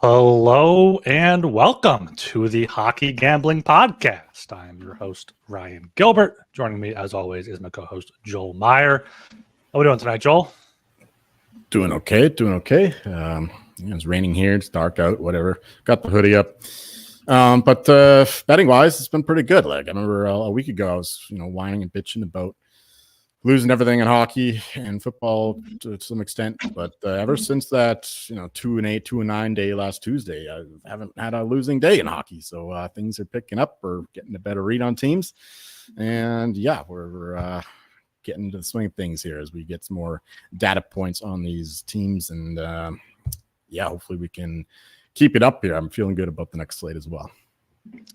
Hello and welcome to the Hockey Gambling Podcast. I am your host, Ryan Gilbert. Joining me, as always, is my co-host, Joel Meyer. How are we doing tonight, Joel? Doing okay. It's raining here. It's dark out, whatever. Got the hoodie up. But betting-wise, it's been pretty good. Like, I remember a week ago, I was, whining and bitching about losing everything in hockey and football to some extent, but ever since that 2-8, 2-9 day last Tuesday, I haven't had a losing day in hockey. So things are picking up. We're getting a better read on teams, and we're getting into the swing of things here as we get some more data points on these teams, and hopefully we can keep it up here. I'm feeling good about the next slate as well.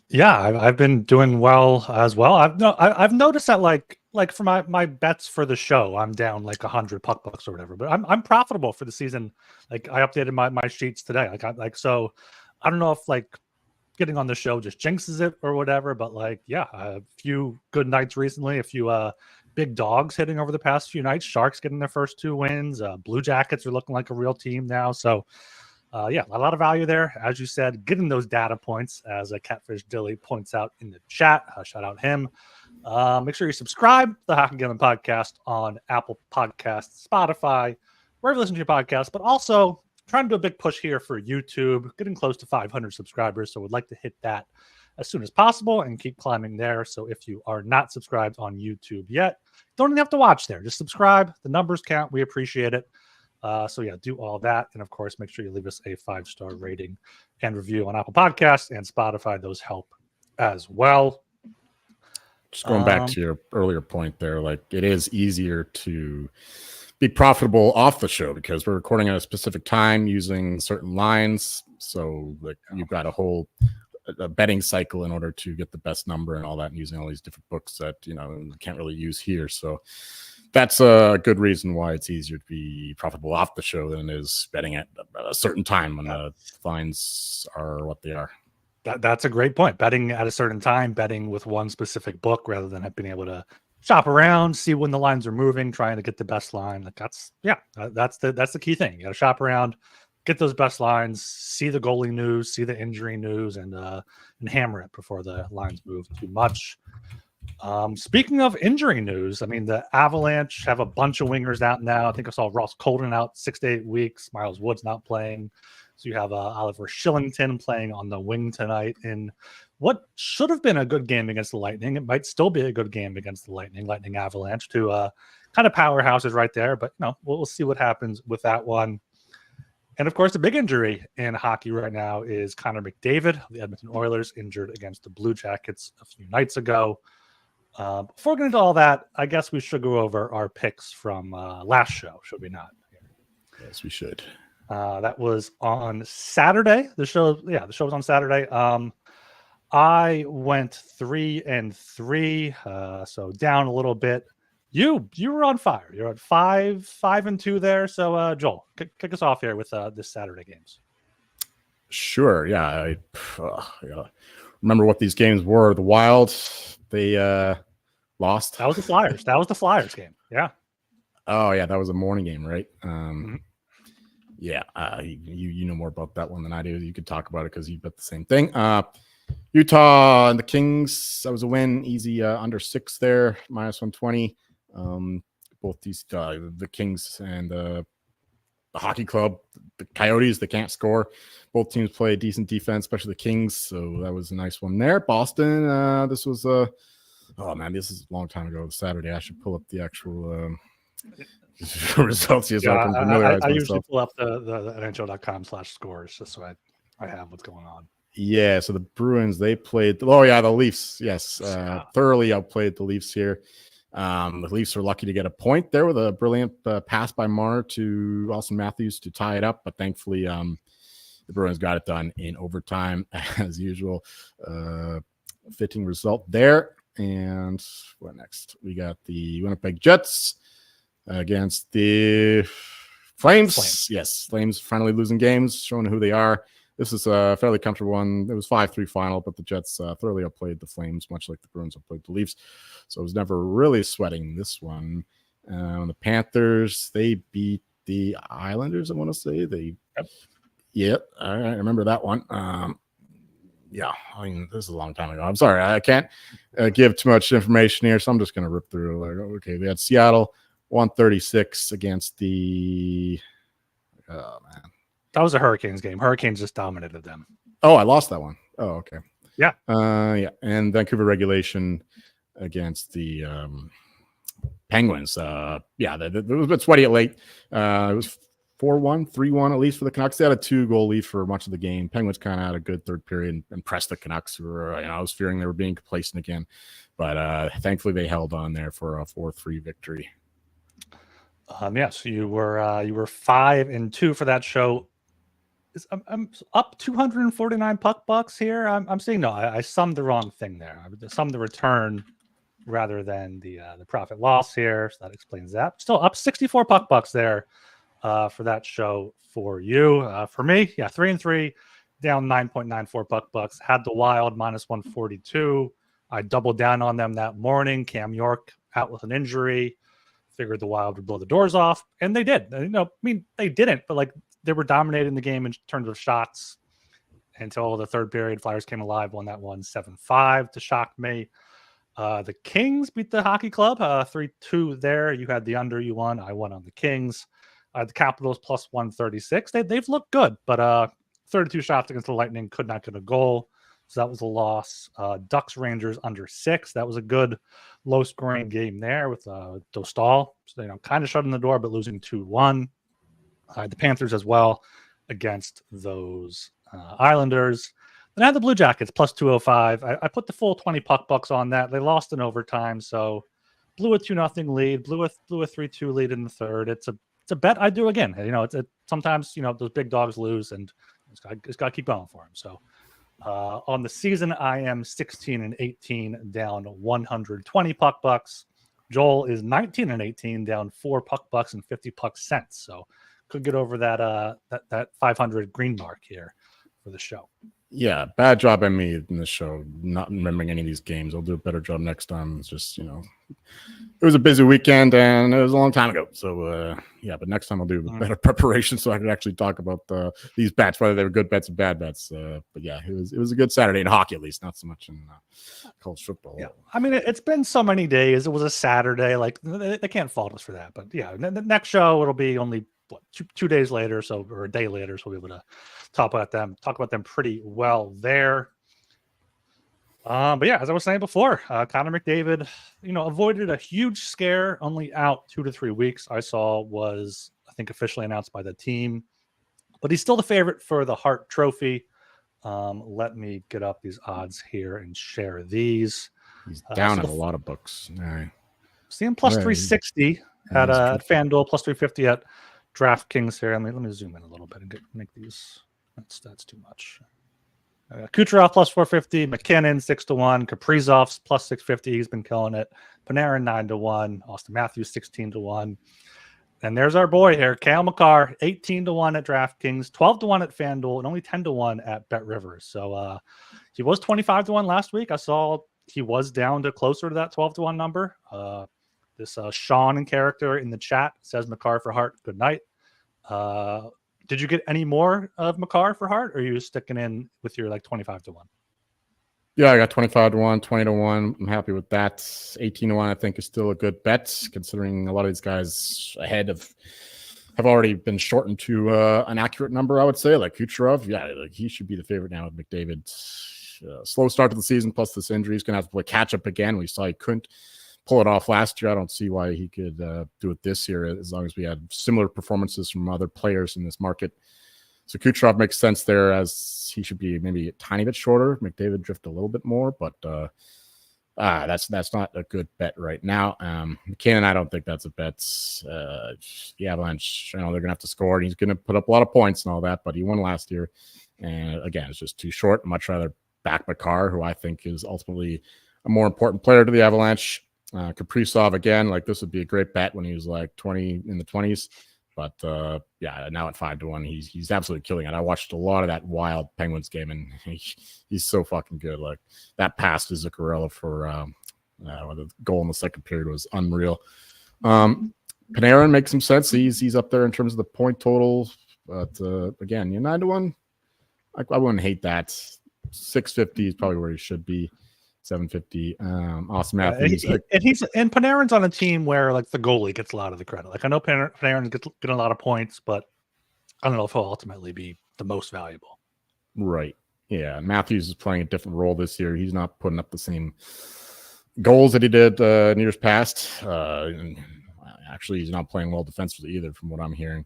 Yeah, I've been doing well as well. I've noticed that like for my bets for the show, I'm down like 100 puck bucks or whatever, but I'm profitable for the season. Like, I updated my sheets today. So I don't know if like getting on the show just jinxes it or whatever, but a few good nights recently, a few big dogs hitting over the past few nights. Sharks getting their first 2 wins. Blue Jackets are looking like a real team now. So a lot of value there. As you said, getting those data points, as Catfish Dilly points out in the chat. Shout out him. Make sure you subscribe to the Hockey Gambling Podcast on Apple Podcasts, Spotify, wherever you listen to your podcast, but also trying to do a big push here for YouTube, getting close to 500 subscribers. So we'd like to hit that as soon as possible and keep climbing there. So if you are not subscribed on YouTube yet, don't even have to watch there. Just subscribe. The numbers count. We appreciate it. Do all that. And of course, make sure you leave us a 5-star rating and review on Apple Podcasts and Spotify. Those help as well. Just going back to your earlier point there, like, it is easier to be profitable off the show because we're recording at a specific time using certain lines. So like, you've got a betting cycle in order to get the best number and all that, and using all these different books that, you can't really use here. So that's a good reason why it's easier to be profitable off the show than it is betting at a certain time when the lines are what they are. That's a great point. Betting at a certain time, betting with one specific book rather than being able to shop around, see when the lines are moving, trying to get the best line. That's the key thing. You got to shop around, get those best lines, see the goalie news, see the injury news, and hammer it before the lines move too much. Speaking of injury news, I mean, the Avalanche have a bunch of wingers out now. I think I saw Ross Colton out 6 to 8 weeks. Miles Wood's not playing. So you have Oliver Shillington playing on the wing tonight in what should have been a good game against the Lightning. It might still be a good game against the Lightning Avalanche, two kind of powerhouses right there. But we'll see what happens with that one. And of course, the big injury in hockey right now is Connor McDavid, the Edmonton Oilers, injured against the Blue Jackets a few nights ago. Before getting into all that, I guess we should go over our picks from last show, should we not? Yes, we should. That was on Saturday. The show was on Saturday. I went 3-3, so down a little bit. You were on fire. You're at 5-2 there. So Joel, kick us off here with this Saturday games. Sure. Yeah. I remember what these games were. The Wild, they lost. That was the Flyers. That was the Flyers game. Yeah. Oh yeah, that was a morning game, right? Yeah, you know more about that one than I do. You could talk about it because you bet the same thing. Utah and the Kings, that was a win, easy under 6 there, -120. Both these the Kings and the hockey club, the Coyotes, they can't score. Both teams play decent defense, especially the Kings. So that was a nice one there. Boston, this was this is a long time ago. Saturday, I should pull up the actual results here. So I usually pull up the NHL.com/scores just so I have what's going on. Yeah, so the Bruins, they played the Leafs. Yes, thoroughly outplayed the Leafs here. The Leafs are lucky to get a point there with a brilliant pass by Marr to Austin Matthews to tie it up, but thankfully the Bruins got it done in overtime as usual. Fitting result there. And what next? We got the Winnipeg Jets against the Flames. Yes, Flames finally losing games, showing who they are. This is a fairly comfortable one. It was 5-3 final, but the Jets thoroughly outplayed the Flames, much like the Bruins outplayed the Leafs. So I was never really sweating this one. The Panthers, they beat the Islanders, I want to say. Yep, I remember that one. Yeah, I mean, this is a long time ago. I'm sorry, I can't give too much information here, so I'm just going to rip through. Like, okay, they had Seattle 136 against the. Oh man, that was a Hurricanes game. Hurricanes just dominated them. Oh, I lost that one. Oh, okay. Yeah. Yeah, and Vancouver regulation against the Penguins. Yeah, it was a bit sweaty at late. It was 4-1, 3-1 at least for the Canucks. They had a 2-goal lead for much of the game. Penguins kind of had a good third period and pressed the Canucks, who were, I was fearing they were being complacent again, but thankfully they held on there for a 4-3 victory. Yes, you were 5-2 for that show. I'm up 249 puck bucks here. I'm saying no. I summed the wrong thing there. I summed the return rather than the profit loss here. So that explains that. Still up 64 puck bucks there for that show for you. For me, yeah, 3-3, down 9.94 puck bucks. Had the Wild minus 142. I doubled down on them that morning. Cam York out with an injury. Figured the Wild would blow the doors off, and they did. They didn't, but like they were dominating the game in terms of shots until the third period. Flyers came alive, won that one 7-5 to shock me. The Kings beat the Hockey Club 3-2 there. You had the under, you won. I won on the Kings. The Capitals plus 136. They've looked good, but 32 shots against the Lightning, could not get a goal. So that was a loss. Ducks Rangers under 6. That was a good low scoring game there with Dostal. So, kind of shutting the door, but losing 2-1. The Panthers as well against those Islanders. Then I had the Blue Jackets plus 205. I put the full 20 puck bucks on that. They lost in overtime, so blew a 2-0 lead, blew a 3-2 lead in the third. It's a bet I do again. Sometimes those big dogs lose, and it's got to keep going for them. So on the season, I am 16-18, down 120 puck bucks. Joel is 19-18, down 4 puck bucks and 50 puck cents. So could get over that 500 green mark here for the show. Yeah, bad job by me in this show, not remembering any of these games. I'll do a better job next time. It's just, it was a busy weekend and it was a long time ago. So, yeah, but next time I'll do better preparation so I can actually talk about these bets, whether they were good bets or bad bets. But yeah, it was a good Saturday in hockey, at least, not so much in college football. Yeah, I mean, it's been so many days. It was a Saturday. Like, they can't fault us for that. But yeah, the next show, it'll be only two days later, or a day later, so we'll be able to talk about them pretty well there. But yeah, as I was saying before, Connor McDavid, avoided a huge scare, only out 2 to 3 weeks. I saw was, I think, officially announced by the team, but he's still the favorite for the Hart Trophy. Let me get up these odds here and share these. He's down at a lot of books. All right. See him plus 360 at FanDuel, plus 350 at DraftKings here. Let me zoom in a little bit and make these. That's too much. Kucherov plus 450, McKinnon 6-1, Kaprizov's plus 650. He's been killing it. Panarin 9-1, Austin Matthews 16-1, and there's our boy here, Cale Makar 18-1 at DraftKings, 12-1 at FanDuel, and only 10-1 at BetRivers. So he was 25-1 last week. I saw he was down to closer to that 12-1 number. This Sean in character in the chat says Makar for Hart. Good night. Did you get any more of Makar for Hart, or are you sticking in with your 25-1? Yeah, I got 25-1, 20-1. I'm happy with that. 18-1, I think, is still a good bet, considering a lot of these guys ahead have already been shortened to an accurate number, I would say. Like Kucherov, yeah, he should be the favorite now with McDavid. Slow start to the season, plus this injury. He's going to have to play catch up again. We saw he couldn't pull it off last year. I don't see why he could do it this year, as long as we had similar performances from other players in this market. So Kucherov makes sense there, as he should be maybe a tiny bit shorter. McDavid drift a little bit more, but That's not a good bet right now. McKinnon, I don't think that's a bet. The Avalanche, they're going to have to score, and he's going to put up a lot of points and all that, but he won last year. And again, it's just too short. I'd much rather back Makar, who I think is ultimately a more important player to the Avalanche. Kaprizov, again, this would be a great bet when he was 20 in the 20s. But now at 5-1, he's absolutely killing it. I watched a lot of that Wild Penguins game, and he's so fucking good. That pass to Zuccarello for the goal in the second period was unreal. Panarin makes some sense. He's up there in terms of the point total, but again, 9-1, I wouldn't hate that. 650 is probably where he should be. 750. Austin Matthews. And Panarin's on a team where the goalie gets a lot of the credit. I know Panarin gets a lot of points, but I don't know if he'll ultimately be the most valuable. Right. Yeah. Matthews is playing a different role this year. He's not putting up the same goals that he did in years past. And actually, he's not playing well defensively either, from what I'm hearing.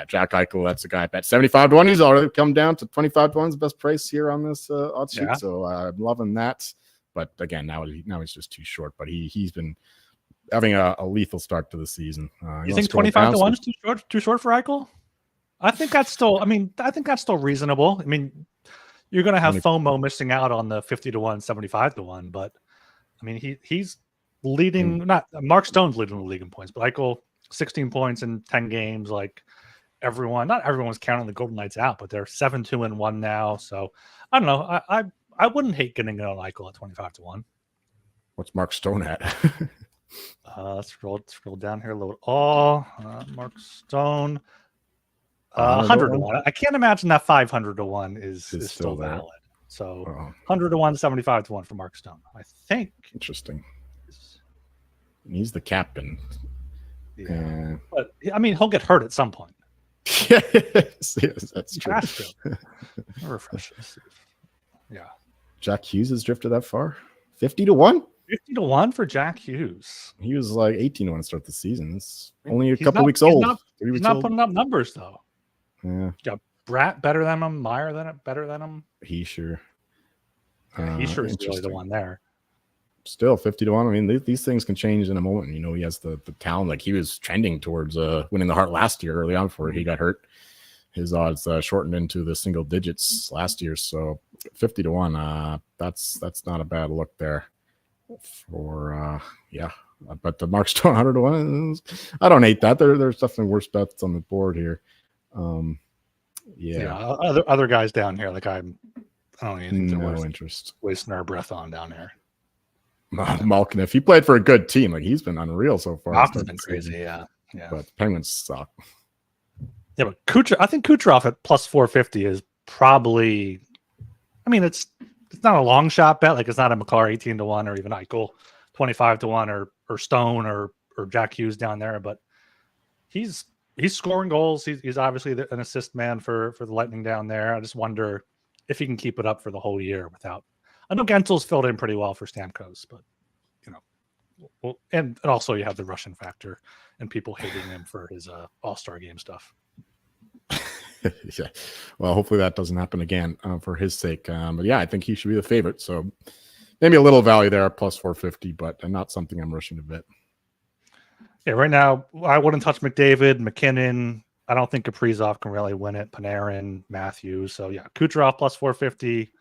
Jack Eichel, that's a guy I bet 75-1. He's already come down to 25-1's best price here on this odds sheet. So I'm loving that. But again, now he's just too short. But he's been having a lethal start to the season. You think 25-1 is too short for Eichel? I think that's still reasonable. I mean, you're going to have FOMO missing out on the 50-1, 75-1. But I mean, he's leading. Not Mark Stone's leading the league in points, but Eichel 16 points in 10 games. Not everyone's counting the Golden Knights out, but they're 7-2-1 now. So I don't know. I wouldn't hate getting it on Eichel at 25-1. What's Mark Stone at? Let's scroll down here a little. Mark Stone, 100-1. I can't imagine that 500-1 is still valid. So 100-1, 75-1 for Mark Stone. I think. Interesting. He's the captain. Yeah. But I mean, he'll get hurt at some point. yes, that's true. Refresh. Yeah. Jack Hughes has drifted that far. 50-1? 50-1 for Jack Hughes. He was 18-1 to start the season. It's only a couple weeks old. He's not putting up numbers though. Yeah. Bratt better than him. Meyer better than him. He sure. He sure is really the one there. Still 50-1. I mean, these things can change in a moment. He has the talent. He was trending towards winning the Hart last year early on before he got hurt. His odds shortened into the single digits last year. So 50-1, that's not a bad look there for But the Mark Stone 100-1, I don't hate that. There's definitely worse bets on the board here. Other guys down here, I don't even think no interest. Wasting our breath on down here. Malkin, if he played for a good team, he's been unreal so far. Malkin's been crazy, yeah. But the Penguins suck. Yeah, but I think Kucherov at plus 450 is probably. I mean, it's not a long shot bet. It's not a Makar 18-1 or even Eichel 25-1 or Stone or Jack Hughes down there. But he's scoring goals. He's obviously an assist man for the Lightning down there. I just wonder if he can keep it up for the whole year without. I know Gensel's filled in pretty well for Stamkos, but and also you have the Russian factor and people hating him for his All-Star game stuff. Yeah, well, hopefully that doesn't happen again for his sake. But I think he should be the favorite. So maybe a little value there, plus 450, but not something I'm rushing to bet. Yeah, right now I wouldn't touch McDavid, McKinnon. I don't think Kaprizov can really win it. Panarin, Matthews. So Kucherov plus 450.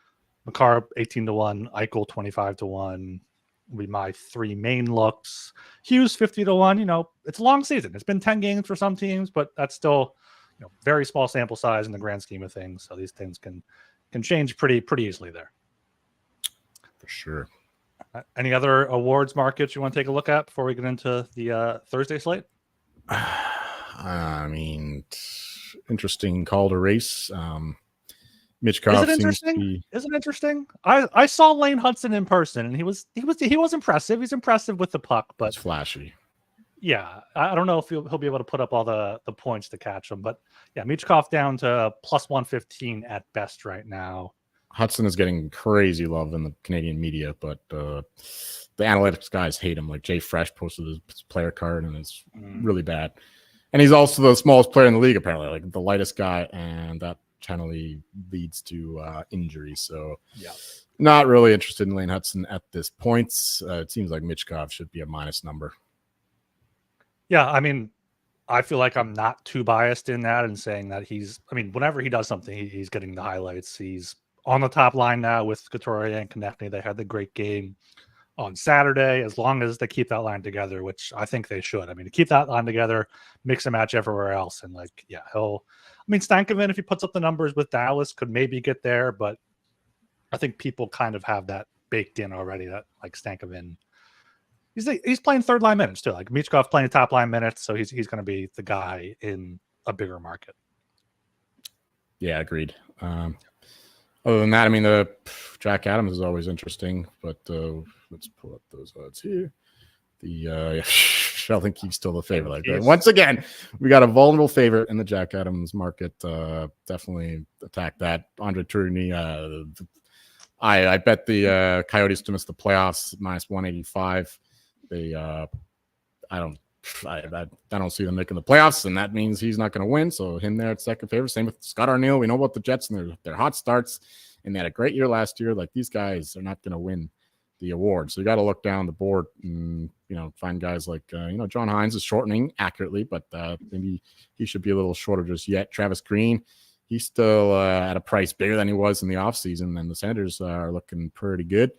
Makar 18-1, Eichel 25-1 will be my three main looks. Hughes 50-1. It's a long season. It's been 10 games for some teams, but that's still very small sample size in the grand scheme of things. So these things can change pretty easily there. For sure. Any other awards markets you want to take a look at before we get into the Thursday slate? I mean, interesting call to race. Mitchkov seems to be. Isn't it interesting? I saw Lane Hudson in person, and he was impressive. He's impressive with the puck, but it's flashy. Yeah, I don't know if he'll be able to put up all the points to catch him, but Mitchkov down to plus 115 at best right now. Hudson is getting crazy love in the Canadian media, but the analytics guys hate him. Jay Fresh posted his player card, and it's really bad. And he's also the smallest player in the league, apparently, the lightest guy, and that generally leads to injury. So Not really interested in Lane Hudson at this point. It seems like Michkov should be a minus number. Yeah, I mean, I feel like I'm not too biased in that and saying that whenever he does something, he's getting the highlights. He's on the top line now with Couturier and Konechny. They had the great game on Saturday, as long as they keep that line together, which I think they should. I mean, to keep that line together, mix and match everywhere else. And Stankoven, if he puts up the numbers with Dallas, could maybe get there, but I think people kind of have that baked in already that like Stankoven, he's playing third line minutes too. Like Michkov playing top line minutes, so he's going to be the guy in a bigger market. Yeah, agreed. Other than that, I mean, the Jack Adams is always interesting, but let's pull up those odds here. Sheldon Keefe's still the favorite. Like that. Once again, we got a vulnerable favorite in the Jack Adams market. Definitely attack that. Andre Tourigny. I bet the Coyotes to miss the playoffs minus 185. I don't see them making the playoffs, and that means he's not going to win. So him there at second favorite. Same with Scott Arniel. We know about the Jets and their hot starts, and they had a great year last year. Like these guys are not going to win the award. So you got to look down the board and find guys like John Hines is shortening accurately, but maybe he should be a little shorter just yet. Travis Green, he's still at a price bigger than he was in the offseason, and the Senators are looking pretty good.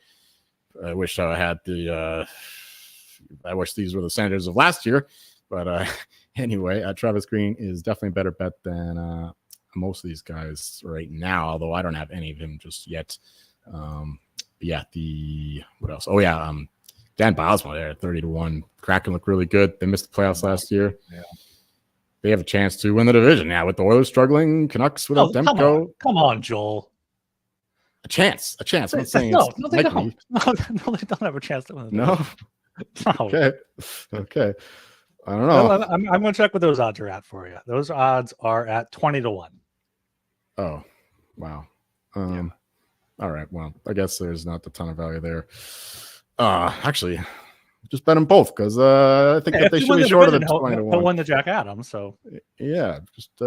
I wish I had I wish these were the Senators of last year, but anyway, Travis Green is definitely a better bet than most of these guys right now, although I don't have any of him just yet. What else? Oh yeah, Dan Bilesma there at 30-1. Kraken look really good. They missed the playoffs last year. Yeah. They have a chance to win the division now with the Oilers struggling. Canucks without Demko. Come on, Joel. A chance. I'm not saying no, they don't. No, they don't have a chance to win. No. Okay. I don't know. I'm going to check what those odds are at for you. Those odds are at 20-1. Oh, wow. All right. Well, I guess there's not a ton of value there. Actually, just bet them both because I think that they should be shorter than 20-1. He'll win the Jack Adams. So yeah, just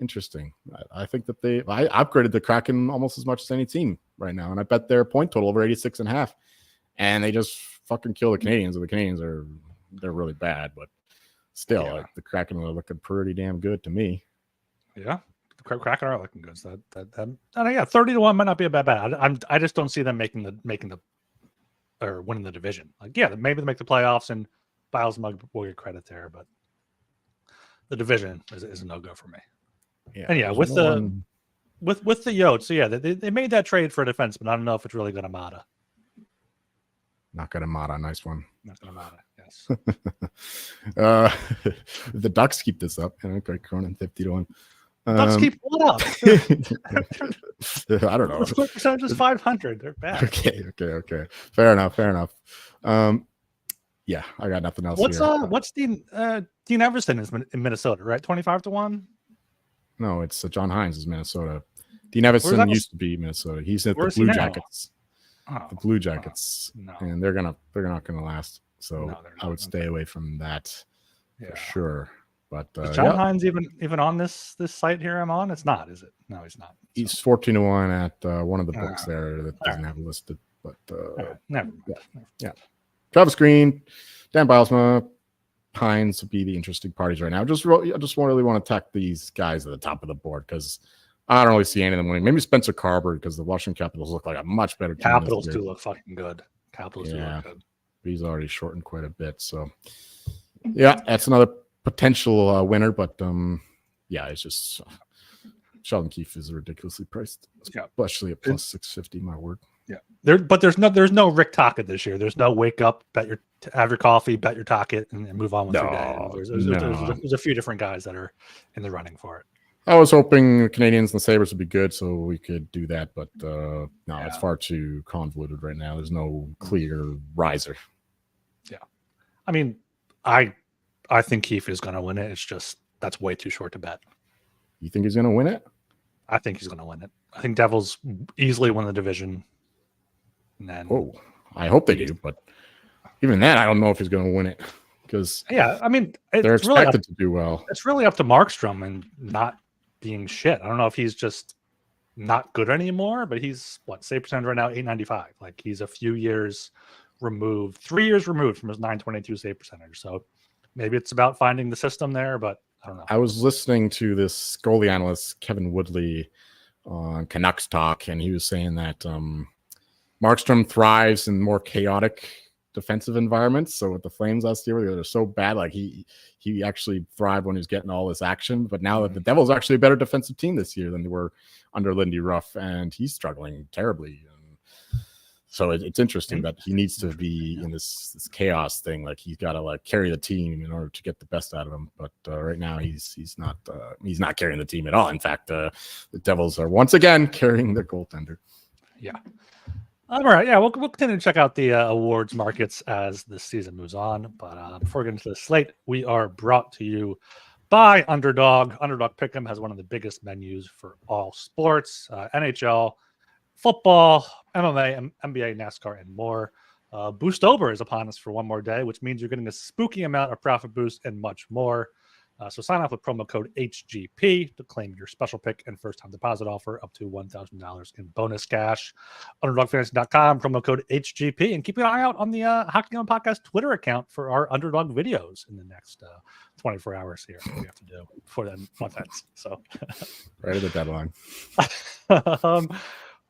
interesting. I think that I upgraded the Kraken almost as much as any team right now, and I bet their point total over 86.5, and they just fucking kill the Canadians. And the Canadians they're really bad, but still, like, the Kraken are looking pretty damn good to me. Yeah. Kraken are looking good. So that 30-1 might not be a bad bet. I just don't see them making the or winning the division. Like, yeah, maybe they make the playoffs and Biles will get credit there, but the division is a no-go for me. Yeah, and with the Yotes, so yeah, they made that trade for a defenseman. I don't know if it's really Guatemala. Not Guatemala, nice one. Not Guatemala, yes. The Ducks keep this up. Craig Cronin 50-1. Ducks keep what up? I don't know. The percentage is 500. They're bad. Okay. Fair enough. Yeah, I got nothing else. What's Dean Everson is in Minnesota, right? 25-1. No, it's John Hines is Minnesota. Dean Everson used to be Minnesota. He's at the Blue Jackets. Oh, the Blue Jackets, and they're not gonna last. So I would stay away from that for sure. But is John Hines even on this site here I'm on? It's not, is it? No, he's not. He's 14-1 at one of the books there that doesn't have it listed. But never mind. Yeah. Travis Green, Dan Bilesma, Hines would be the interesting parties right now. I just really want to attack these guys at the top of the board because I don't really see any of them winning. Maybe Spencer Carver because the Washington Capitals look like a much better team. Capitals do look fucking good. Do look good. He's already shortened quite a bit. So yeah, that's another potential winner, but it's just Sheldon Keefe is ridiculously priced, especially at plus 650. My word. Yeah, there's no Rick Tocchet this year. There's no wake up, have your coffee, bet your Tocchet, and move on with your day. There's a few different guys that are in the running for it. I was hoping the Canadians and the Sabres would be good, so we could do that, but it's far too convoluted right now. There's no clear riser. Yeah, I mean, I think Keefe is going to win it. It's just that's way too short to bet. You think he's going to win it? I think he's going to win it. I think Devils easily win the division. And then, I hope they do, but even then, I don't know if he's going to win it because I mean, they're expected to do well. It's really up to Markstrom and not being shit. I don't know if he's just not good anymore, but he's what, save percentage right now, 895. Like he's a few years removed, 3 years removed from his 922 save percentage. So maybe it's about finding the system there, but I don't know. I was listening to this goalie analyst, Kevin Woodley, on Canucks Talk, and he was saying that Markstrom thrives in more chaotic defensive environments. So with the Flames last year, they were so bad, like he actually thrived when he was getting all this action. But now that the Devils are actually a better defensive team this year than they were under Lindy Ruff, and he's struggling terribly. So it's interesting that he needs to be in this chaos thing. Like he's got to like carry the team in order to get the best out of him. But right now he's not carrying the team at all. In fact, the Devils are once again carrying their goaltender. Yeah. All right. Yeah, we'll continue to check out the awards markets as the season moves on. But before we get into the slate, we are brought to you by Underdog. Underdog Pick'em has one of the biggest menus for all sports, NHL, football, MMA, NBA, NASCAR, and more. Boostober is upon us for one more day, which means you're getting a spooky amount of profit boost and much more. So sign up with promo code HGP to claim your special pick and first-time deposit offer up to $1,000 in bonus cash. UnderdogFantasy.com, promo code HGP, and keep an eye out on the Hockey On Podcast Twitter account for our Underdog videos in the next 24 hours here. We have to do before that month ends. So right at the deadline.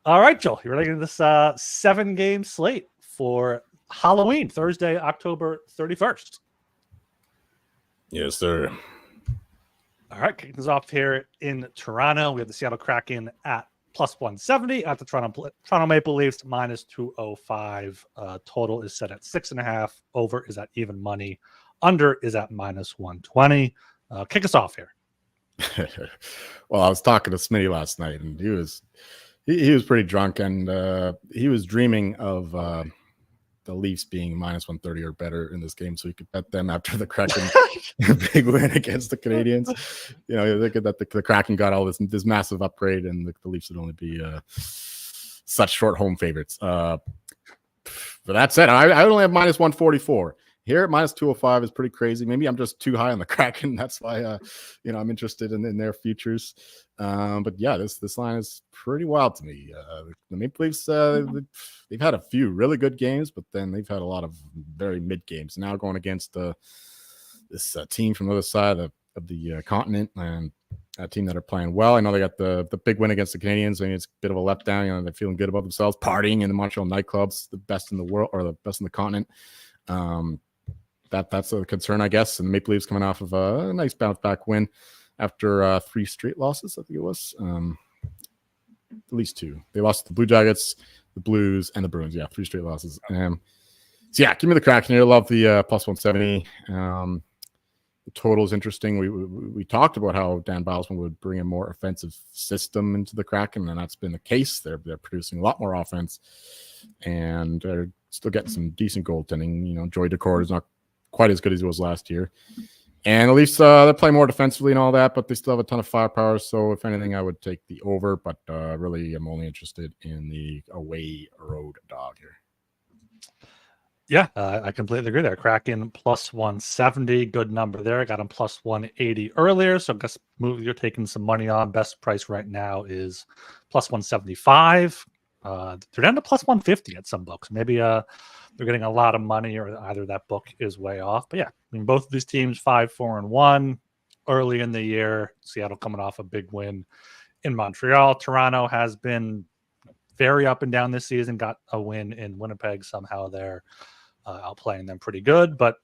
All right, Joel, you ready to get this 7-game slate for Halloween, Thursday, October 31st? Yes, sir. All right, kicking this off here in Toronto. We have the Seattle Kraken at plus 170 at the Toronto Maple Leafs minus 205. Total is set at 6.5. Over is at even money. Under is at minus 120. Kick us off here. Well, I was talking to Smitty last night, and he was pretty drunk, and he was dreaming of the Leafs being minus 130 or better in this game, so he could bet them after the Kraken big win against the Canadians. You know, they could that the Kraken got all this massive upgrade, and the Leafs would only be such short home favorites. But that said, I only have minus 144. Here at minus 205 is pretty crazy. Maybe I'm just too high on the Kraken. That's why I'm interested in their futures. But yeah, this line is pretty wild to me. The Maple Leafs, they've had a few really good games, but then they've had a lot of very mid games. Now going against this team from the other side of the continent, and a team that are playing well. I know they got the big win against the Canadians. I mean, it's a bit of a letdown. You know, they're feeling good about themselves, partying in the Montreal nightclubs, the best in the world or the best in the continent. That's a concern, I guess. And the Maple Leafs coming off of a nice bounce back win after 3 straight losses, I think it was. At least 2. They lost to the Blue Jackets, the Blues, and the Bruins. Yeah, 3 straight losses. So yeah, give me the Kraken here. I love the plus 170. The total is interesting. We talked about how Dan Bilesman would bring a more offensive system into the Kraken, and that's been the case. They're producing a lot more offense, and they're still getting some decent goaltending. You know, Joey Decord is not quite as good as he was last year. And at least they're playing more defensively and all that, but they still have a ton of firepower. So if anything, I would take the over, but really I'm only interested in the away road dog here. Yeah, I completely agree there. Kraken plus 170, good number there. I got him plus 180 earlier, so I guess you're taking some money on. Best price right now is plus 175. They're down to plus 150 at some books. Maybe they're getting a lot of money, or either that book is way off. But yeah, I mean, both of these teams 5-4-1 early in the year. Seattle coming off a big win in Montreal. Toronto has been very up and down this season. Got a win in Winnipeg somehow. They're outplaying them pretty good. But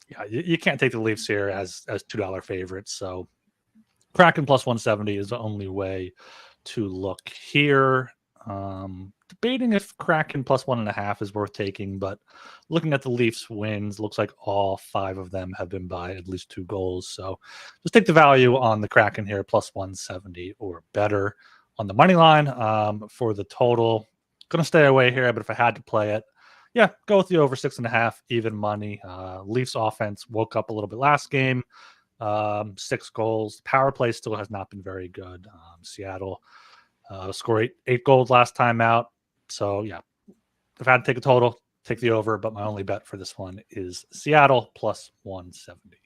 yeah, you can't take the Leafs here as $2 favorites. So Kraken plus 170 is the only way to look here. Debating if Kraken plus 1.5 is worth taking, but looking at the Leafs wins, looks like all 5 of them have been by at least 2 goals. So just take the value on the Kraken here, plus 170 or better. On the money line, for the total, going to stay away here, but if I had to play it, yeah, go with the over 6.5, even money. Leafs offense woke up a little bit last game. 6 goals. Power play still has not been very good. Seattle scored 8 goals last time out. So, yeah, if I had to take a total, take the over, but my only bet for this one is Seattle plus 170.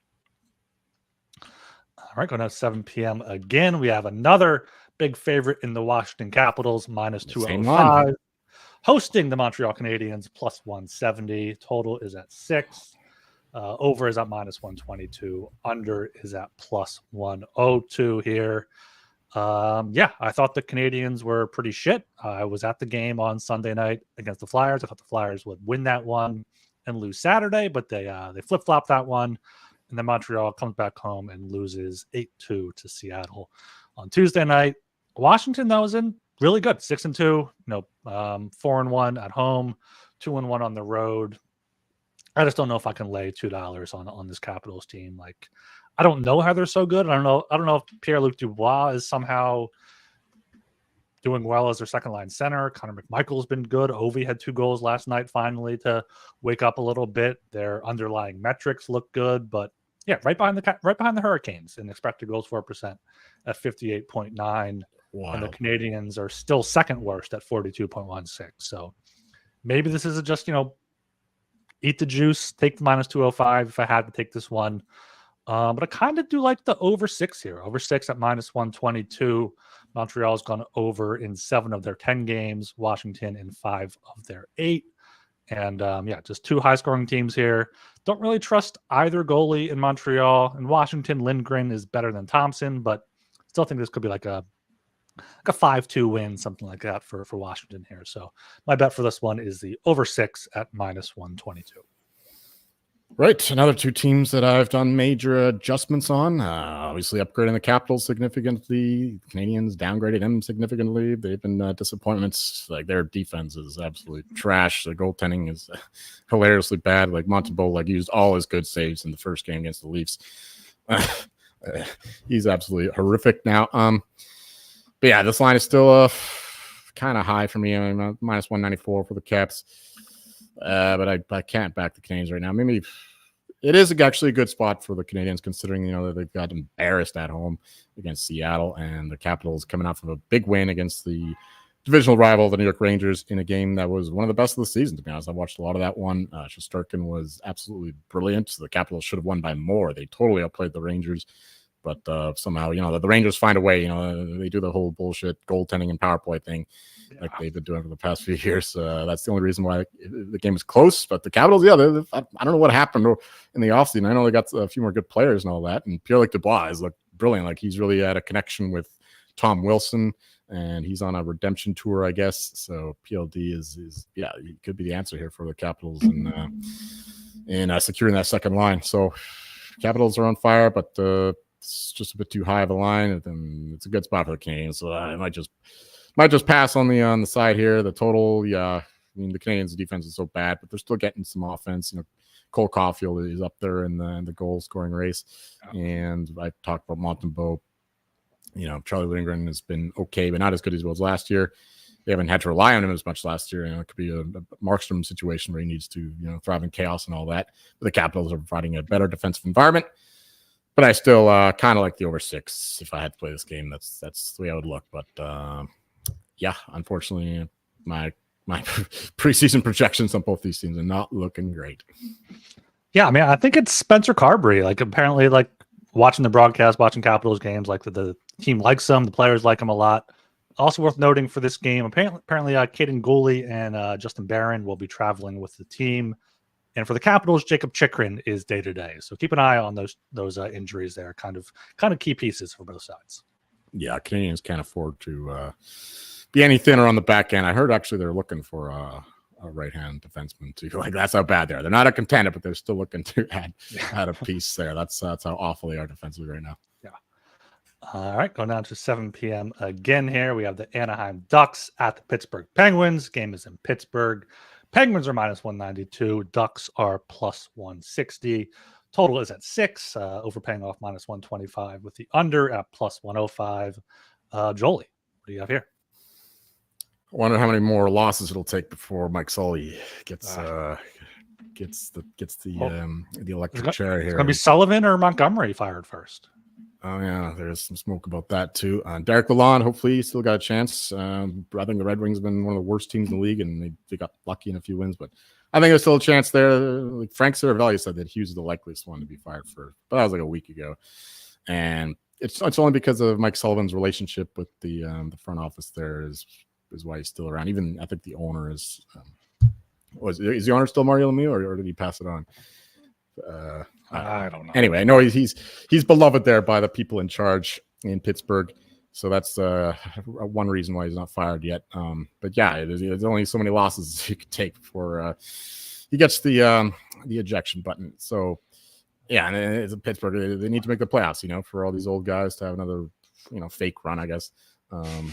All right, going to 7 p.m. again. We have another big favorite in the Washington Capitals, minus Same line. 205. Hosting the Montreal Canadiens, plus 170. Total is at 6. Over is at minus 122. Under is at plus 102 here. I thought the Canadiens were pretty shit. I was at the game on Sunday night against the Flyers. I thought the Flyers would win that one and lose Saturday, but they flip-flopped that one. And then Montreal comes back home and loses 8-2 to Seattle on Tuesday night. Washington, though, was in really good. 6-2, 4-1 at home, 2-1 on the road. I just don't know if I can lay $2 on this Capitals team. Like, I don't know how they're so good. I don't know if Pierre-Luc Dubois is somehow doing well as their second line center. Connor McMichael's been good. Ovi had 2 goals last night finally to wake up a little bit. Their underlying metrics look good, but yeah, right behind the Hurricanes in expected goals 4% at 58.9. Wow. And the Canadians are still second worst at 42.16. So maybe this is just, eat the juice, take the minus 205 if I had to take this one. But I kind of do like the over 6 here. Over 6 at minus 122. Montreal's gone over in 7 of their 10 games. Washington in 5 of their 8. And just 2 high-scoring teams here. Don't really trust either goalie in Montreal. In Washington, Lindgren is better than Thompson, but still think this could be like a 5-2 win, something like that for Washington here. So my bet for this one is the over 6 at minus 122. Right. Another 2 teams that I've done major adjustments on. Obviously, upgrading the Capitals significantly. The Canadians downgraded them significantly. They've been disappointments. Like, their defense is absolute trash. Their goaltending is hilariously bad. Like, Montembeault used all his good saves in the first game against the Leafs. He's absolutely horrific now. But yeah, this line is still kind of high for me. I mean, minus 194 for the Caps. But I can't back the Canadians right now. Maybe it is actually a good spot for the Canadians, considering that they've got embarrassed at home against Seattle, and the Capitals coming off of a big win against the divisional rival, the New York Rangers, in a game that was one of the best of the season. To be honest, I watched a lot of that one. Shesterkin was absolutely brilliant. The Capitals should have won by more. They totally outplayed the Rangers. But somehow, the Rangers find a way. They do the whole bullshit goaltending and power play thing like they've been doing for the past few years. That's the only reason why the game is close. But the Capitals, I don't know what happened in the offseason. I know they got a few more good players and all that. And Pierre-Luc Dubois has looked brilliant. Like, he's really had a connection with Tom Wilson, and he's on a redemption tour, I guess. So PLD is he could be the answer here for the Capitals in securing that second line. So Capitals are on fire, but it's just a bit too high of a line, and then it's a good spot for the Canadians. So I might just pass on the side here. The total, I mean, the Canadians' defense is so bad, but they're still getting some offense. Cole Caulfield is up there in the goal scoring race, and I talked about Montembeault. Charlie Lindgren has been okay, but not as good as he was last year. They haven't had to rely on him as much last year. It could be a Markstrom situation where he needs to thrive in chaos and all that. But the Capitals are providing a better defensive environment. But I still kind of like the over 6 if I had to play this game. That's the way I would look. But unfortunately, my preseason projections on both these teams are not looking great. Yeah, I mean, I think it's Spencer Carberry. Like, apparently, like, watching the broadcast, watching Capitals games, like the team likes him, the players like him a lot. Also worth noting for this game, apparently, Caden Gooley and Justin Barron will be traveling with the team. And for the Capitals, Jacob Chikrin is day-to-day. So keep an eye on those injuries there. Kind of key pieces for both sides. Yeah, Canadians can't afford to be any thinner on the back end. I heard actually they're looking for a right-hand defenseman too. Like, that's how bad they are. They're not a contender, but they're still looking to add a piece there. That's how awful they are defensively right now. Yeah. All right, going down to 7 p.m. again here. We have the Anaheim Ducks at the Pittsburgh Penguins. Game is in Pittsburgh. Penguins are minus 192. Ducks are plus 160. Total is at 6. Overpaying off minus 125 with the under at plus 105. Jolie, what do you have here? I wonder how many more losses it'll take before Mike Sully gets the electric chair here. It's going to be Sullivan or Montgomery fired first. Oh, yeah, there's some smoke about that, too. Derek Lalonde, hopefully, he still got a chance. I think the Red Wings have been one of the worst teams in the league, and they got lucky in a few wins. But I think there's still a chance there. Like, Frank Saravelli said that Hughes is the likeliest one to be fired first. But that was like a week ago. And It's only because of Mike Sullivan's relationship with the front office there is why he's still around. Even I think the owner is is the owner still Mario Lemieux, or did he pass it on? I don't know. Anyway, no, he's beloved there by the people in charge in Pittsburgh. So that's one reason why he's not fired yet. But yeah, there's only so many losses he could take before he gets the ejection button. So yeah, and it's Pittsburgh. They need to make the playoffs, for all these old guys to have another, fake run, I guess.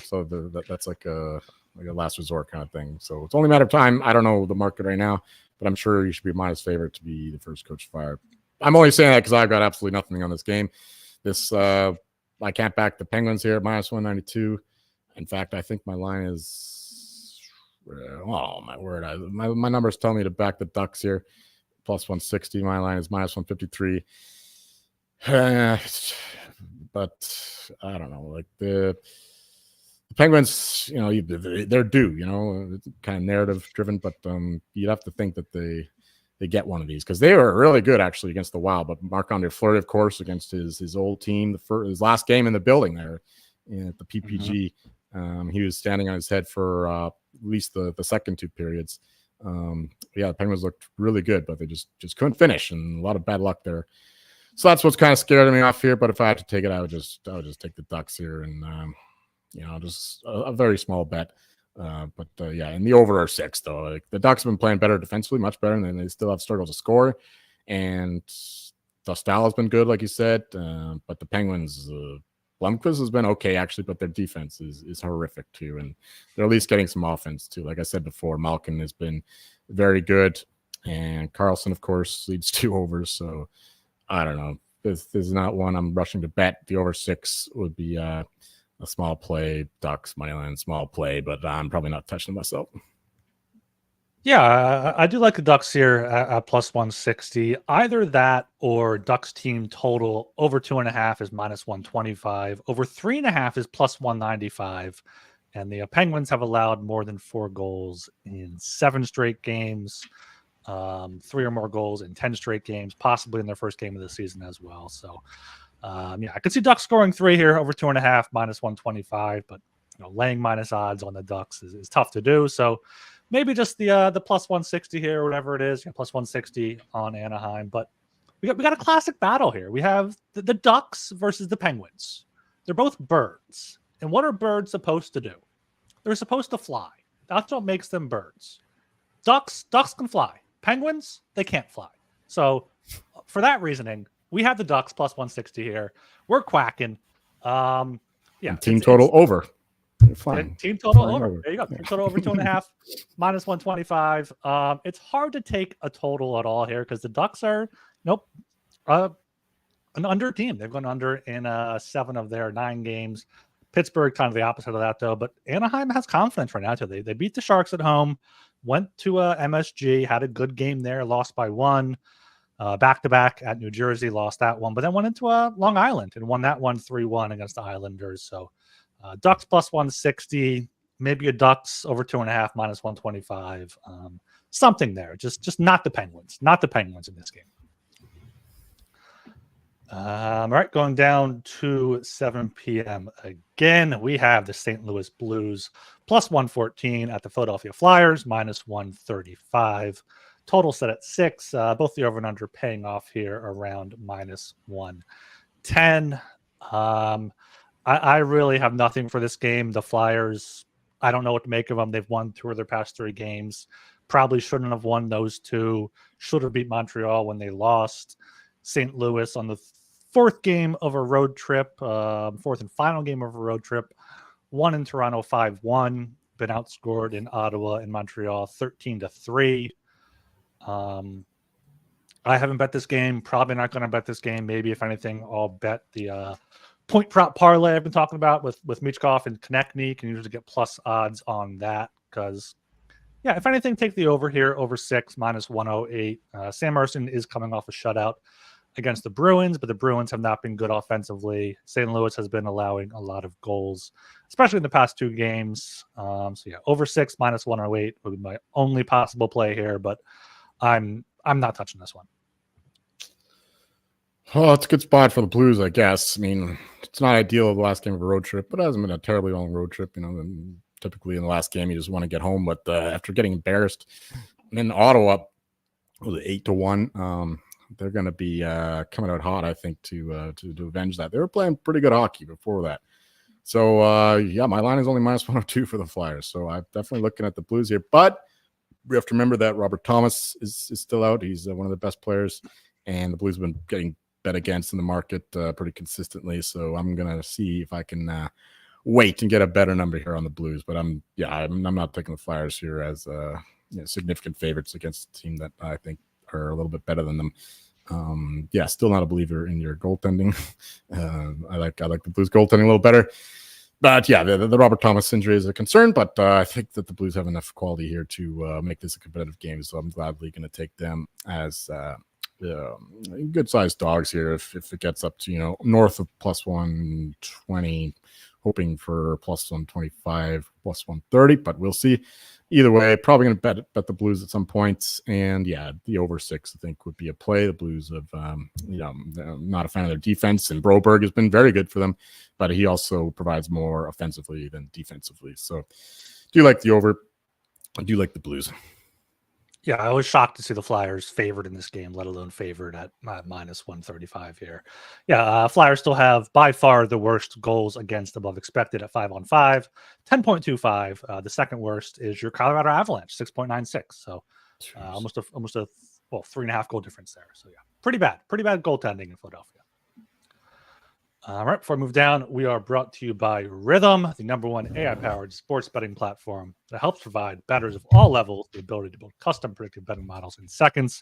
So that's like a last resort kind of thing. So it's only a matter of time. I don't know the market right now, but I'm sure you should be minus favorite to be the first coach fired. I'm only saying that because I've got absolutely nothing on this game. I can't back the Penguins here, minus 192. In fact, I think my line is, oh my word, my numbers tell me to back the Ducks here, plus 160. My line is minus 153. But I don't know, like the Penguins, they're due, it's kind of narrative driven, but you'd have to think that they get one of these because they were really good actually against the Wild. But Marc-Andre Fleury, of course, against his old team, his last game in the building there at the PPG, he was standing on his head for at least the second two periods. The Penguins looked really good, but they just couldn't finish, and a lot of bad luck there. So that's what's kind of scared me off here. But if I had to take it, I would just take the Ducks here, and just a very small bet. But and the over are 6 though. Like the Ducks have been playing better defensively, much better, and they still have struggled to score. And Dostal has been good, like you said. But the Penguins, Blomqvist has been okay actually, but their defense is horrific too, and they're at least getting some offense too. Like I said before, Malkin has been very good, and Carlson, of course, leads 2 overs. So I don't know. This is not one I'm rushing to bet. The over 6 would be a small play, Ducks money line, small play, but I'm probably not touching it myself. Yeah, I do like the Ducks here at plus 160. Either that or Ducks team total over 2.5 is minus 125. Over 3.5 is plus 195. And the Penguins have allowed more than 4 goals in 7 straight games, 3 or more goals in 10 straight games, possibly in their first game of the season as well. So, I could see Ducks scoring 3 here, over 2.5, minus 125. But laying minus odds on the Ducks is tough to do. So maybe just the plus 160 here, or whatever it is, plus 160 on Anaheim. But we got a classic battle here. We have the Ducks versus the Penguins. They're both birds. And what are birds supposed to do? They're supposed to fly. That's what makes them birds. Ducks can fly. Penguins, they can't fly. So for that reasoning, we have the Ducks plus 160 here. We're quacking. Team total over. Team total over. There you go. Team total over 2.5, minus 125. It's hard to take a total at all here because the Ducks are an under team. They've gone under in 7 of their 9 games. Pittsburgh, kind of the opposite of that, though. But Anaheim has confidence right now, too. They beat the Sharks at home, went to MSG, had a good game there, lost by 1. Back-to-back at New Jersey, lost that one, but then went into Long Island and won that one 3-1 against the Islanders. So Ducks plus 160, maybe a Ducks over 2.5, minus 125. Something there. Just not the Penguins. Not the Penguins in this game. All right, going down to 7 p.m. again, we have the St. Louis Blues plus 114 at the Philadelphia Flyers, minus 135. Total set at 6. Both the over and under paying off here around minus 110. I really have nothing for this game. The Flyers, I don't know what to make of them. They've won 2 of their past 3 games. Probably shouldn't have won those 2. Should have beat Montreal when they lost. St. Louis on the 4th game of a road trip, 4th and final game of a road trip. Won in Toronto 5-1. Been outscored in Ottawa and Montreal 13-3. I haven't bet this game. Probably not going to bet this game. Maybe, if anything, I'll bet the point prop parlay I've been talking about with Michkov and Konechny. Can usually get plus odds on that because, if anything, take the over here, over 6, minus 108. Sam Ersson is coming off a shutout against the Bruins, but the Bruins have not been good offensively. St. Louis has been allowing a lot of goals, especially in the past 2 games. Over 6, minus 108 would be my only possible play here, but I'm not touching this one. Oh, it's a good spot for the Blues, I guess. I mean, it's not ideal the last game of a road trip, but it hasn't been a terribly long road trip. And typically in the last game, you just want to get home. But after getting embarrassed in Ottawa, was it 8-1? They're going to be coming out hot, I think, to avenge that. They were playing pretty good hockey before that. So, yeah, my line is only -102 for the Flyers. So I'm definitely looking at the Blues here. But we have to remember that Robert Thomas is still out. He's one of the best players, and the Blues have been getting bet against in the market pretty consistently. So I'm going to see if I can wait and get a better number here on the Blues. But I'm not taking the Flyers here as significant favorites against a team that I think are a little bit better than them. Still not a believer in your goaltending. I like the Blues goaltending a little better. But yeah, the Robert Thomas injury is a concern, but I think that the Blues have enough quality here to make this a competitive game. So I'm gladly going to take them as good sized dogs here. If it gets up to, north of +120, hoping for +125, +130, but we'll see. Either way, probably going to bet the Blues at some points. And yeah, the over 6, I think, would be a play. The Blues have, not a fan of their defense, and Broberg has been very good for them, but he also provides more offensively than defensively. So do you like the over? I do like the Blues. Yeah, I was shocked to see the Flyers favored in this game, let alone favored at -135 here. Yeah, Flyers still have by far the worst goals against above expected at 5-on-5, 10.25. The second worst is your Colorado Avalanche, 6.96. So almost a 3.5 goal difference there. So yeah, pretty bad goaltending in Philadelphia. All right, before I move down, we are brought to you by Rhythm, the #1 AI-powered sports betting platform that helps provide bettors of all levels the ability to build custom predictive betting models in seconds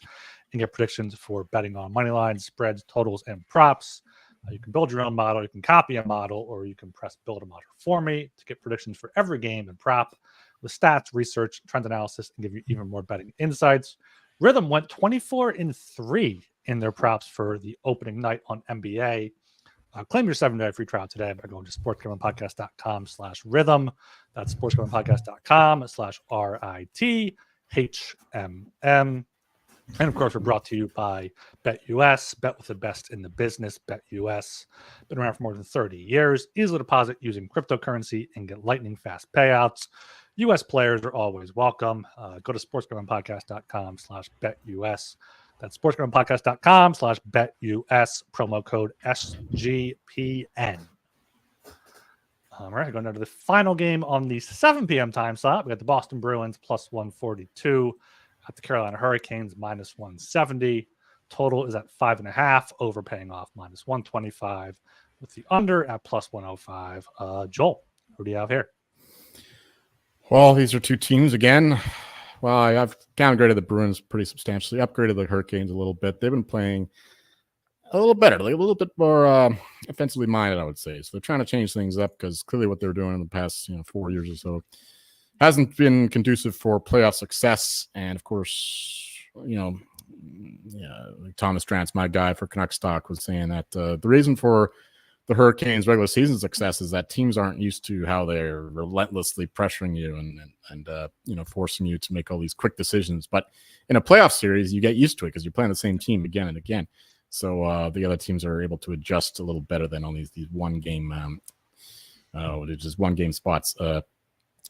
and get predictions for betting on money lines, spreads, totals, and props. You can build your own model, you can copy a model, or you can press build a model for me to get predictions for every game and prop with stats, research, trend analysis, and give you even more betting insights. Rhythm went 24-3 in their props for the opening night on NBA. Claim your 7-day free trial today by going to sportsgamblingpodcast.com/rhythm. That's sportsgamblingpodcast.com/RITHMM. And of course, we're brought to you by BetUS, bet with the best in the business. BetUS, been around for more than 30 years. Easily deposit using cryptocurrency and get lightning fast payouts. U.S. players are always welcome. Go to sportsgamblingpodcast.com/BetUS. That's sportsgamblingpodcast.com/BetUS, promo code SGPN. All right, going down to the final game on the 7 p.m. time slot. We got the Boston Bruins +142 at the Carolina Hurricanes -170. Total is at 5.5, overpaying off -125 with the under at +105. Joel, who do you have here? Well, these are two teams again. Well, I've downgraded the Bruins pretty substantially, upgraded the Hurricanes a little bit. They've been playing a little better, like a little bit more offensively minded, I would say. So they're trying to change things up because clearly what they're doing in the past 4 years or so hasn't been conducive for playoff success. And of course, like Thomas Drance, my guy for Canuck Stock, was saying that the reason for the Hurricanes' regular season success is that teams aren't used to how they're relentlessly pressuring you and forcing you to make all these quick decisions. But in a playoff series, you get used to it because you're playing the same team again and again. So the other teams are able to adjust a little better than on these one game, just one game spots. So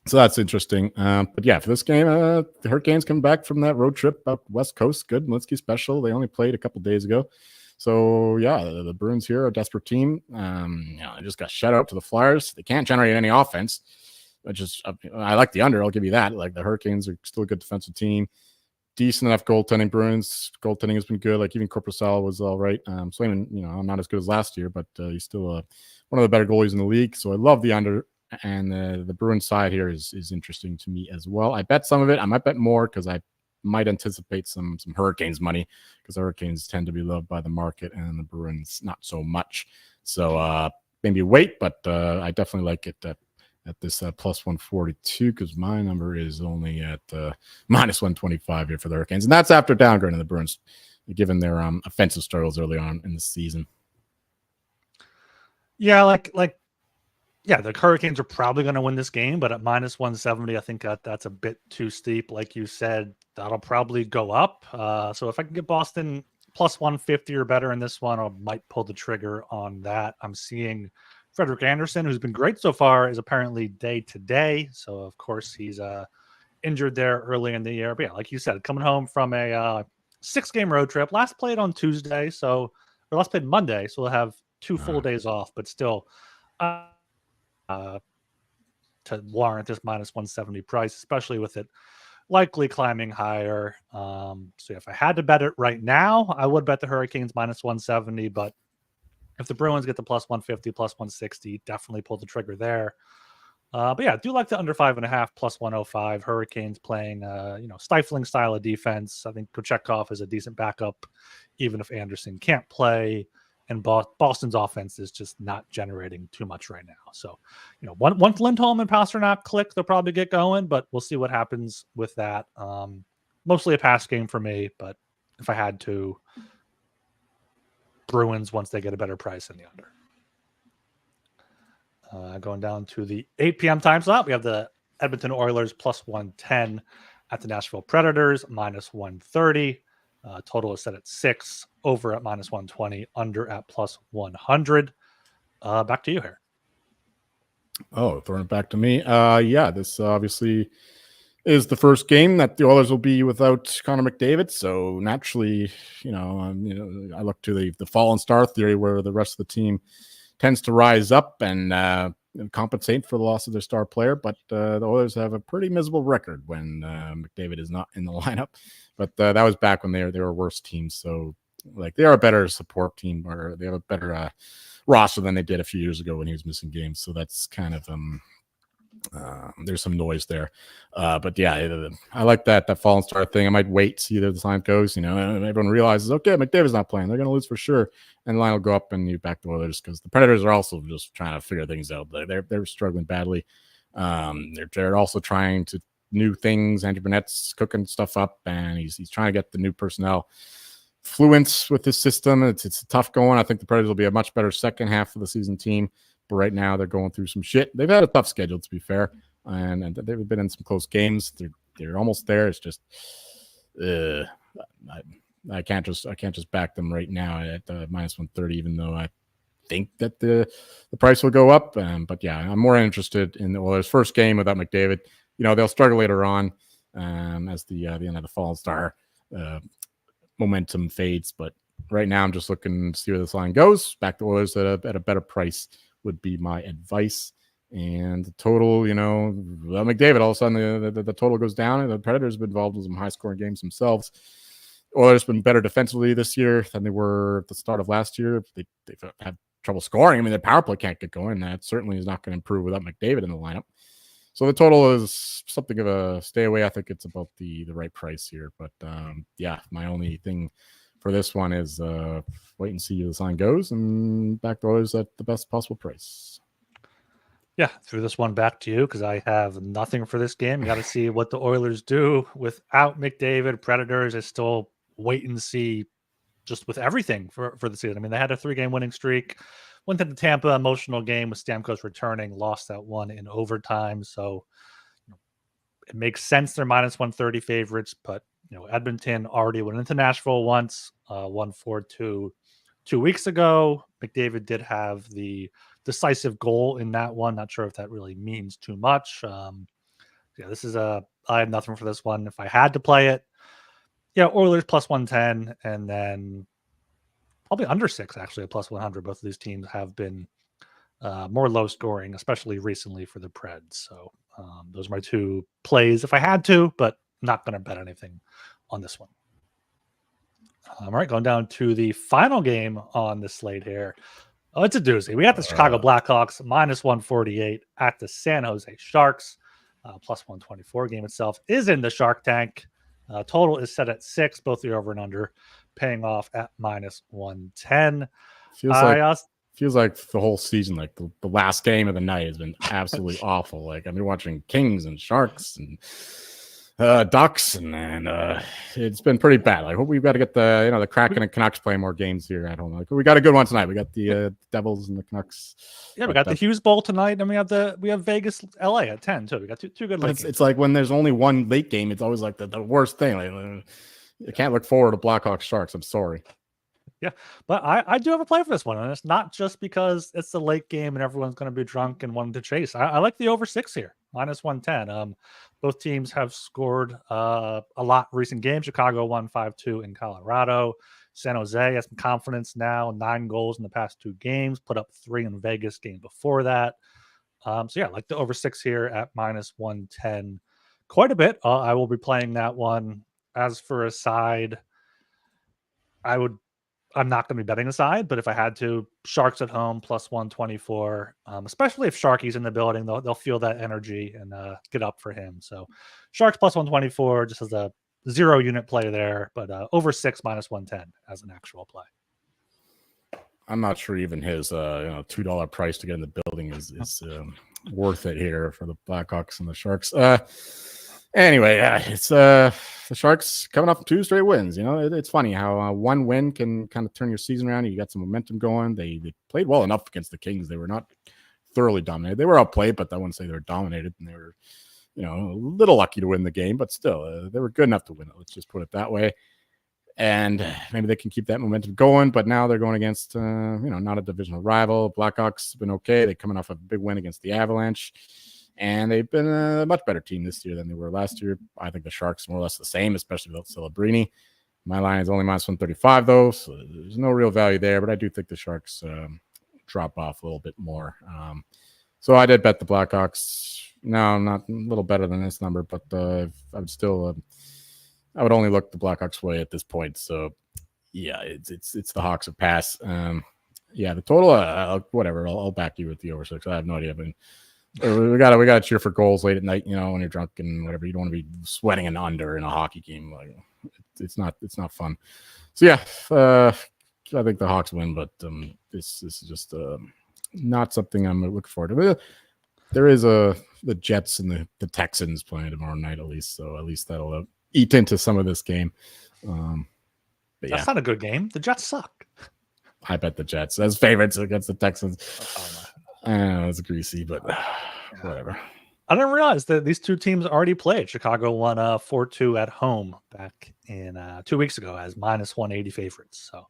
that's interesting. But yeah, for this game, the Hurricanes come back from that road trip up West Coast. Good Nowitzki special. They only played a couple days ago. So, yeah, the Bruins here are a desperate team. I just got shut out to the Flyers. They can't generate any offense, which is I like the under. I'll give you that. Like the Hurricanes are still a good defensive team. Decent enough goaltending. Bruins goaltending has been good. Like even Korpisalo was all right. Swayman, not as good as last year, but he's still one of the better goalies in the league. So I love the under. And the Bruins side here is interesting to me as well. I bet some of it. I might bet more because I might anticipate some Hurricanes money because the Hurricanes tend to be loved by the market and the Bruins not so much. So maybe wait, but I definitely like it at this +142 because my number is only at -125 here for the Hurricanes. And that's after downgrading the Bruins, given their offensive struggles early on in the season. Yeah, yeah, the Hurricanes are probably going to win this game, but at -170, I think that's a bit too steep. Like you said, that'll probably go up. So if I can get Boston plus 150 or better in this one, I might pull the trigger on that. I'm seeing Frederick Anderson, who's been great so far, is apparently day to day. So, of course, he's injured there early in the year. But yeah, like you said, coming home from a 6-game road trip. Last played on Tuesday, or last played Monday. So we'll have 2 full days off, but still to warrant this minus 170 price, especially with it likely climbing higher. So if I had to bet it right now, I would bet the Hurricanes minus 170. But if the Bruins get the plus 150, plus 160, definitely pull the trigger there. But yeah, I do like the under 5.5 plus 105. Hurricanes playing, stifling style of defense. I think Kochetkov is a decent backup, even if Anderson can't play. And Boston's offense is just not generating too much right now. So, once Lindholm and Pasternak click, they'll probably get going, but we'll see what happens with that. Mostly a pass game for me, but if I had to, Bruins once they get a better price in the under. Going down to the 8 p.m. time slot, we have the Edmonton Oilers plus 110 at the Nashville Predators minus 130. Total is set at 6, over at minus 120, under at plus 100. Back to you here. Oh, throwing it back to me. Yeah, this obviously is the first game that the Oilers will be without Connor McDavid. So naturally, I look to the fallen star theory where the rest of the team tends to rise up and compensate for the loss of their star player. But the Oilers have a pretty miserable record when McDavid is not in the lineup. But that was back when they were worse teams. So they are a better support team, or they have a better roster than they did a few years ago when he was missing games. So that's kind of there's some noise there. But yeah, I like that fallen star thing. I might wait, see where the line goes. And everyone realizes, okay, McDavid's not playing. They're going to lose for sure. And the line will go up and you back the Oilers because the Predators are also just trying to figure things out. They're struggling badly. They're also trying to new things. Andrew Burnett's cooking stuff up, and he's trying to get the new personnel fluent with his system. It's tough going. I think the Predators will be a much better second half of the season team, but right now they're going through some shit. They've had a tough schedule, to be fair, and they've been in some close games. They're almost there. It's just I can't just back them right now at minus 130, even though I think that the price will go up. But yeah, I'm more interested in the Oilers' first game without McDavid. They'll struggle later on as the end of the fallen star momentum fades. But right now, I'm just looking to see where this line goes. Back to Oilers at a better price would be my advice. And the total, McDavid, all of a sudden the total goes down, and the Predators have been involved in some high-scoring games themselves. Oilers have been better defensively this year than they were at the start of last year. They've had trouble scoring. I mean, their power play can't get going. That certainly is not going to improve without McDavid in the lineup. So the total is something of a stay away. I think it's about the right price here. But yeah, my only thing for this one is wait and see how the line goes and back the Oilers at the best possible price. Yeah, threw this one back to you because I have nothing for this game. You got to see what the Oilers do without McDavid. Predators is still wait and see just with everything for the season. I mean, they had a 3-game winning streak. Went to the Tampa, emotional game with Stamkos returning, lost that one in overtime. So it makes sense they're minus 130 favorites, but Edmonton already went into Nashville once, won 4-2 2 weeks ago. McDavid did have the decisive goal in that one. Not sure if that really means too much. I have nothing for this one. If I had to play it, Oilers plus 110, and then probably under 6, actually, at plus 100. Both of these teams have been more low scoring, especially recently for the Preds. So those are my 2 plays if I had to, but not going to bet anything on this one. All right, going down to the final game on the slate here. Oh, it's a doozy. We got the Chicago Blackhawks minus 148 at the San Jose Sharks. Plus 124. Game itself is in the Shark Tank. Total is set at 6, both the over and under, paying off at minus 110. Feels like the whole season, like the last game of the night has been absolutely awful. Like I've been watching Kings and Sharks and Ducks, and it's been pretty bad. I hope we've got to get the Kraken and Canucks playing more games here at home. Like we got a good one tonight. We got the Devils and the Canucks. Yeah, we got the Hughes Bowl tonight, and we have Vegas, LA at 10 too. We got two good late games. It's like when there's only one late game, it's always like the worst thing. Like, you can't look forward to Blackhawks Sharks. I'm sorry. But I do have a play for this one, and it's not just because it's the late game and everyone's going to be drunk and wanting to chase. I like the over 6 here, -110. Both teams have scored a lot in recent games. Chicago won 5-2 in Colorado. San Jose has some confidence now, 9 goals in the past 2 games, put up 3 in Vegas game before that. So yeah, I like the over 6 here at -110 quite a bit. I will be playing that one. As for a side, I'm not going to be betting a side, but if I had to, Sharks at home +124. Especially if Sharky's in the building, they'll feel that energy and get up for him. So Sharks +124 just as a 0 unit play there, but over 6 -110 as an actual play. I'm not sure even his $2 price to get in the building is worth it here for the Blackhawks and the Sharks. Anyway, it's the Sharks coming off 2 straight wins. It's funny how one win can kind of turn your season around. You got some momentum going. They played well enough against the Kings. They were not thoroughly dominated. They were outplayed, but I wouldn't say they were dominated. And they were, a little lucky to win the game, but still, they were good enough to win it. Let's just put it that way. And maybe they can keep that momentum going. But now they're going against, not a divisional rival. Blackhawks have been okay. They're coming off a big win against the Avalanche. And they've been a much better team this year than they were last year. I think the Sharks are more or less the same, especially without Celebrini. My line is only -135, though, so there's no real value there. But I do think the Sharks drop off a little bit more. So I did bet the Blackhawks. No, not a little better than this number, but I would still I would only look the Blackhawks way at this point. So yeah, it's the Hawks of pass. The total, whatever. I'll back you with the over 6. I have no idea, but. We gotta cheer for goals late at night, when you're drunk and whatever. You don't want to be sweating an under in a hockey game. Like it's not fun. So yeah, I think the Hawks win, but this is just not something I'm looking forward to. There is the Jets and the Texans playing tomorrow night at least, so at least that'll eat into some of this game. But that's not a good game. The Jets suck. I bet the Jets as favorites against the Texans. It's greasy, but whatever. I didn't realize that these two teams already played. Chicago won 4-2 at home back in 2 weeks ago as -180 favorites. So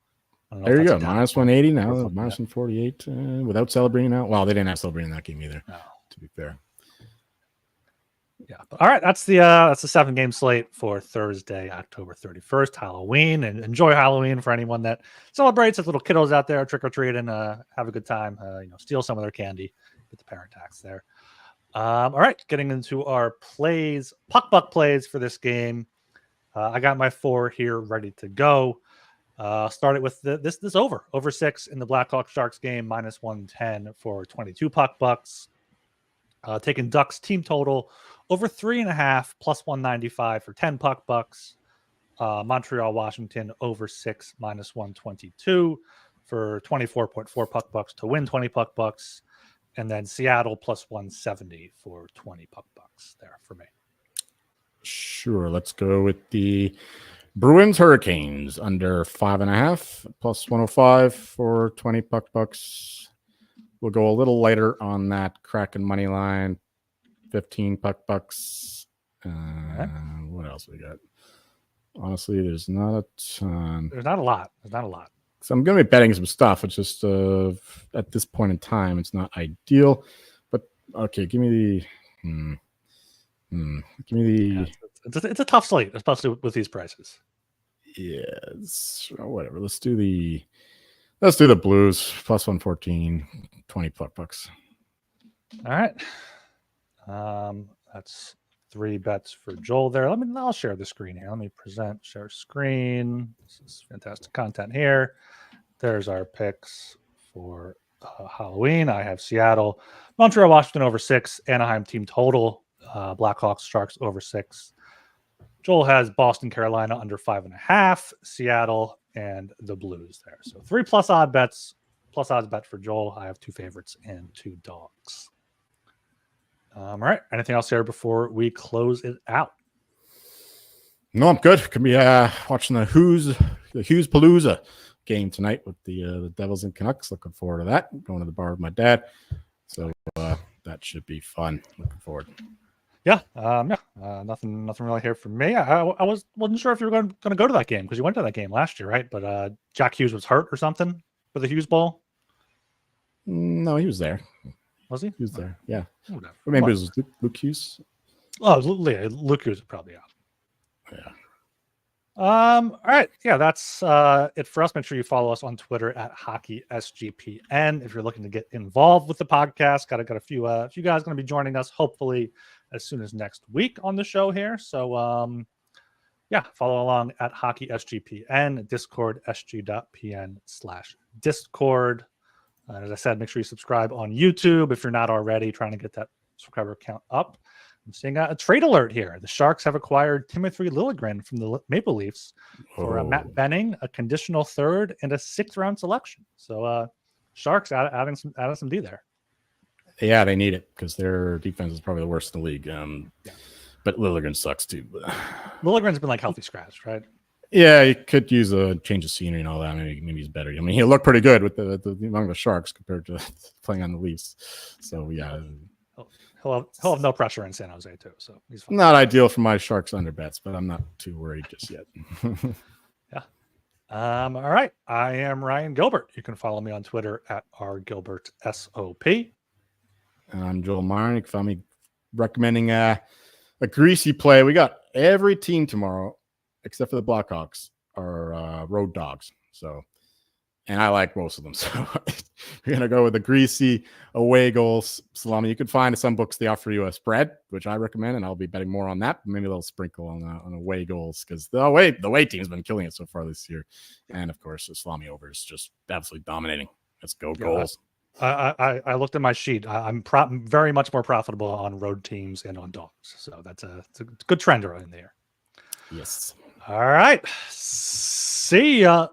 there you go, -180 now, -148 without Celebrini now. Well, they didn't have Celebrini in that game either. No. To be fair. Yeah. All right. That's the 7-game slate for Thursday, October 31st, Halloween. And enjoy Halloween for anyone that celebrates. As little kiddos out there, trick or treat and have a good time. Steal some of their candy, get the parent tax there. All right. Getting into our plays, puck buck plays for this game. I got my 4 here ready to go. Started with this over 6 in the Blackhawks Sharks game, -110 for 22 puck bucks. Taking Ducks team total over 3.5 +195 for 10 puck bucks. Montreal, Washington over 6 -122 for 24.4 puck bucks to win 20 puck bucks. And then Seattle +170 for 20 puck bucks there for me. Sure. Let's go with the Bruins Hurricanes under 5.5 +105 for 20 puck bucks. We'll go a little lighter on that Kraken money line, 15 puck bucks. What else we got? Honestly, there's not a ton. There's not a lot. So I'm going to be betting some stuff. It's just at this point in time, it's not ideal. But okay, give me the. Yeah, it's a tough slate, especially with these prices. Yeah, whatever. Let's do the Blues +114, 20 puck bucks. All right. That's 3 bets for Joel there. I'll share the screen here. Let me share screen. This is fantastic content here. There's our picks for Halloween. I have Seattle, Montreal, Washington over 6, Anaheim team total, Blackhawks, Sharks over 6. Joel has Boston, Carolina under 5.5, Seattle, and the Blues there. So 3 plus odds bet for Joel. I have 2 favorites and 2 dogs. All right. Anything else here before we close it out? No, I'm good. Could be watching the Hughes Palooza game tonight with the Devils and Canucks. Looking forward to that. Going to the bar with my dad. So that should be fun. Looking forward. Nothing really here for me. I wasn't sure if you were going to go to that game because you went to that game last year, right? But Jack Hughes was hurt or something for the Hughes Bowl. No, he was there. Was he? He was there. Yeah. Whatever. Or maybe it was Luke Hughes. Oh, Luke Hughes probably out. Yeah. All right. Yeah, that's it for us. Make sure you follow us on Twitter at HockeySGPN. If you're looking to get involved with the podcast, got a few guys going to be joining us hopefully as soon as next week on the show here. So follow along at HockeySGPN, Discord, sg.pn/Discord. As I said, make sure you subscribe on YouTube if you're not already, trying to get that subscriber count up. I'm seeing a trade alert here. The Sharks have acquired Timothy Liljegren from the Maple Leafs for Matt Benning, a conditional third, and a 6th-round selection. So Sharks adding some D there. Yeah, they need it because their defense is probably the worst in the league. But Liljegren sucks too. Liljegren's been like healthy scratch, right? Yeah, he could use a change of scenery and all that. Maybe he's better. I mean, he'll look pretty good with the among the Sharks compared to playing on the Leafs. So yeah. He'll have no pressure in San Jose too, so he's fine. Not ideal for my Sharks under bets, but I'm not too worried just yet. Yeah. All right. I am Ryan Gilbert. You can follow me on Twitter at rgilbertsop. And I'm Joel Marnick. You can find me recommending a greasy play. We got every team tomorrow, except for the Blackhawks, are road dogs. So, and I like most of them. So we're going to go with a greasy away goal salami. You can find some books they offer you a spread, which I recommend, and I'll be betting more on that. Maybe a little sprinkle on away goals because the away team's been killing it so far this year. And of course, the salami over is just absolutely dominating. Let's go goals. I looked at my sheet. I'm very much more profitable on road teams and on dogs. So it's a good trend around there. Yes. All right. See ya.